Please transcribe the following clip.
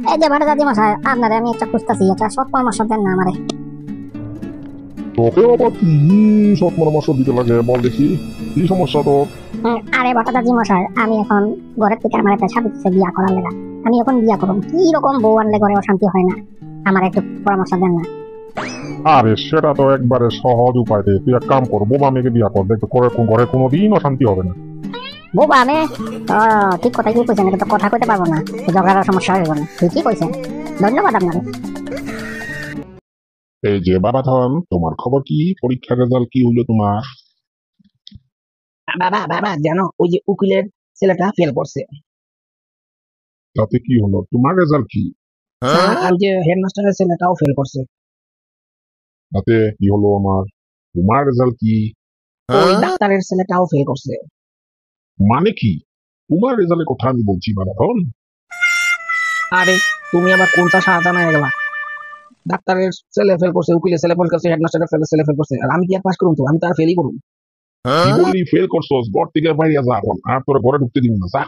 এই যে বাটা দাদি মশাই, আপনারে আমি একটা খুঁজতেছি, একটা সৎ পরামর্শ দেন না আমারে। তোকে আবার কি সৎ পরামর্শ দিতে লাগে বল দেখি, কি সমস্যা তোর? আরে বাটা দাদি মশাই, আমি এখন ঘরের থেকে আমার একটা সাবিত্রী বিয়া করার লেগা। আমি এখন বিয়া করব, কি রকম বউ আনলে ঘরে অশান্তি হয় না? আমার একটু পরামর্শ দেন না। আরে সেটা তো একবারে সহজ উপায় রে, তুই এক কাম কর, বোবা মেয়েকে বিয়া কর, দেখবে ঘরে কোনোদিন অশান্তি হবে না। বউ আমি ঠিক কথা কি কইছেন, এটা তো কথা কইতে পারবো না, ঝগড়ার সমস্যা হইব না। ঠিকই কইছেন, ধন্যবাদ আপনাকে। এই যে বাবাধন, তোমার খবর কি? পরীক্ষার রেজাল্ট কি হইলো তোমার? বাবা বাবা জানো, ওই যে উকিলের ছেলেটা ফেল করছে। তাতে কি হলো? তোমার রেজাল্ট কি? আর যে হেডমাস্টারের ছেলেটাও ফেল করছে। তাতে কি হলো আমার? তোমার রেজাল্ট কি? ওই ডাক্তারের ছেলেটাও ফেল করছে। মানে কি? তোমার রেজাল্টের কথা আমি বলছি বাবাধন। আরে তুমি আবার কোনটা সাহায্য হয়ে গেলা? ডাক্তারের ছেলে ফেল করছে, উকিলের ছেলে ফেল করছে, হেডমাস্টারের ছেলে ফেল করছে, আর আমি কি আর পাস করুন? তো আমি তো আর ফেলই করুন। কি বললি ফেল করছস? ঘর থেকে বাইরে যা এখন, আর তোরা ঘরে ঢুকতে দিবি না, যা।